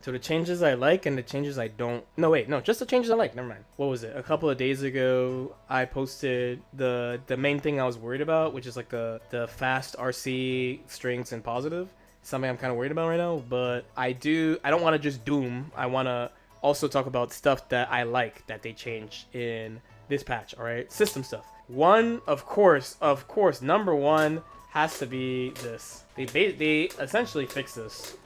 So the changes I like and the changes I don't. No, wait, no, just the changes I like. Never mind. What was it? A couple of days ago, I posted the main thing I was worried about, which is like the fast RC strengths and positive. Something I'm kind of worried about right now. But I don't want to just doom. I want to also talk about stuff that I like that they changed in this patch. All right, system stuff. One, of course, number one has to be this. They essentially fixed this.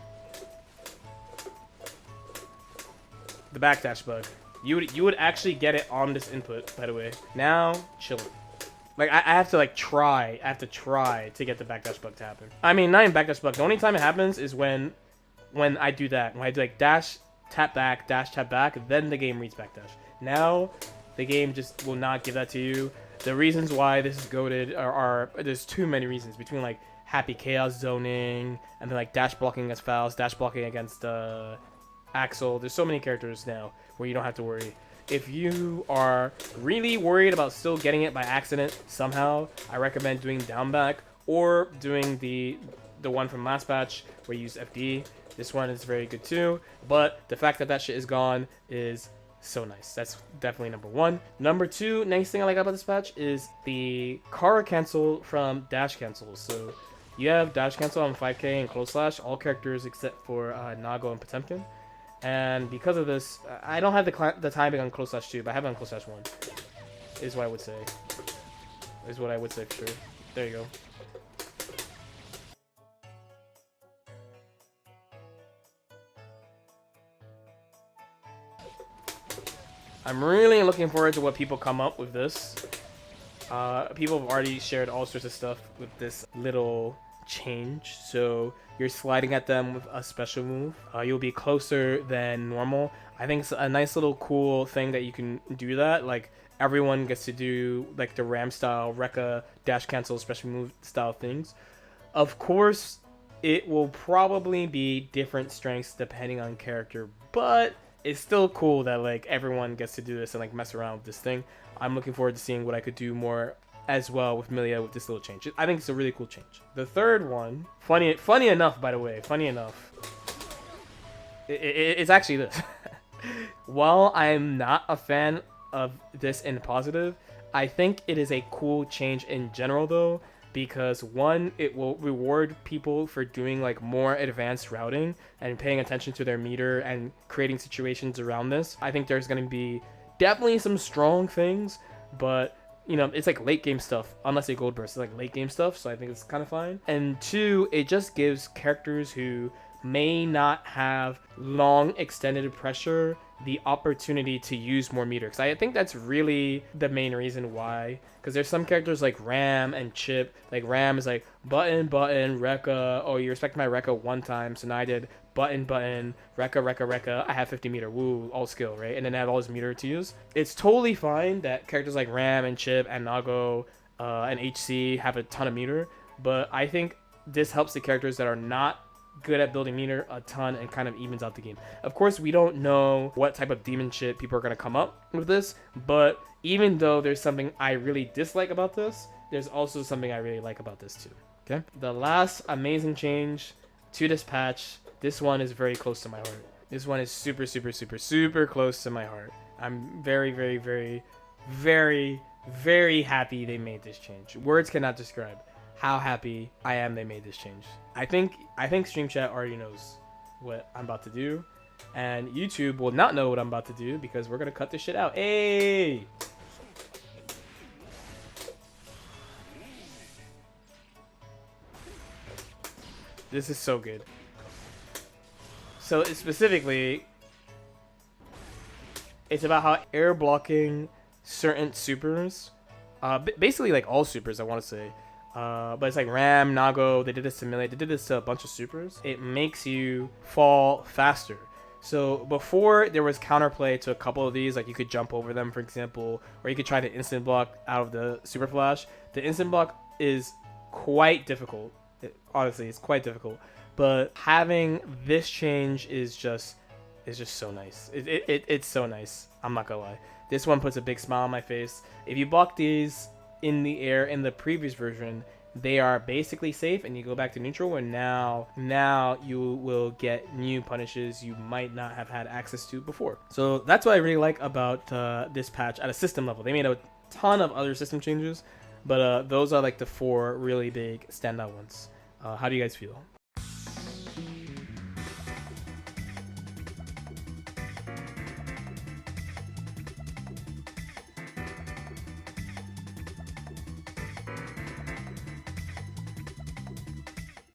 The backdash bug. You would actually get it on this input, by the way. Now, chillin'. Like, I have to, like, try. I have to try to get the backdash bug to happen. I mean, not even backdash bug. The only time it happens is when I do that. When I do, like, dash, tap back, then the game reads backdash. Now, the game just will not give that to you. The reasons why this is goated are there's too many reasons. Between, like, happy chaos zoning, and then, like, dash blocking against fouls, dash blocking against, Axel. There's so many characters now where you don't have to worry. If you are really worried about still getting it by accident somehow, I recommend doing down back or doing the one from last patch where you use FD. This one is very good too, but the fact that that shit is gone is so nice. That's definitely number one. Number two, nice thing I like about this patch is the car cancel from dash cancel. So you have dash cancel on 5k and close slash, all characters except for Nago and Potemkin. And because of this, I don't have the timing on close slash 2, but I have it on close slash 1. Is what I would say. Is what I would say for sure. There you go. I'm really looking forward to what people come up with this. People have already shared all sorts of stuff with this little change. So you're sliding at them with a special move. You'll be closer than normal. I think it's a nice little cool thing that you can do that. Like everyone gets to do like the Ram style, Rekka, dash cancel, special move style things. Of course, it will probably be different strengths depending on character, but it's still cool that like everyone gets to do this and like mess around with this thing. I'm looking forward to seeing what I could do more as well with Milia with this little change. I think it's a really cool change. The third one, funny enough, by the way, it's actually this. While I'm not a fan of this in positive, I think it is a cool change in general though, because one, it will reward people for doing like more advanced routing and paying attention to their meter and creating situations around this. I think there's going to be definitely some strong things, but you know, it's like late game stuff, unless they gold burst. It's like late game stuff, so I think it's kind of fine. And two, it just gives characters who may not have long extended pressure the opportunity to use more meter, because I think that's really the main reason why. Because there's some characters like Ram and Chip. Like Ram is like button Rekka. Oh, you respect my Rekka one time, so now I did button Rekka. I have 50 meter. Woo, all skill, right? And then I have all his meter to use. It's totally fine that characters like Ram and Chip and Nago and HC have a ton of meter, but I think this helps the characters that are not good at building meter a ton and kind of evens out the game. Of course, we don't know what type of demon shit people are going to come up with this, but even though there's something I really dislike about this, there's also something I really like about this too. Okay, the last amazing change to this patch, this one is very close to my heart. This one is super close to my heart. I'm very happy they made this change. Words cannot describe how happy I am they made this change. I think Stream Chat already knows what I'm about to do, and YouTube will not know what I'm about to do because we're gonna cut this shit out. Hey! This is so good. So specifically, it's about how air blocking certain supers, basically like all supers, I want to say. But it's like Ram, Nago, they did this to Melee, they did this to a bunch of supers. It makes you fall faster. So before there was counterplay to a couple of these, like you could jump over them, for example, or you could try to instant block out of the super flash. The instant block is quite difficult. Honestly, it's quite difficult. But having this change is just so nice. It's so nice. I'm not gonna lie. This one puts a big smile on my face. If you block these in the air in the previous version, they are basically safe, and you go back to neutral, and now you will get new punishes you might not have had access to before. So that's what I really like about this patch at a system level. They made a ton of other system changes, but those are like the 4 really big standout ones. How do you guys feel?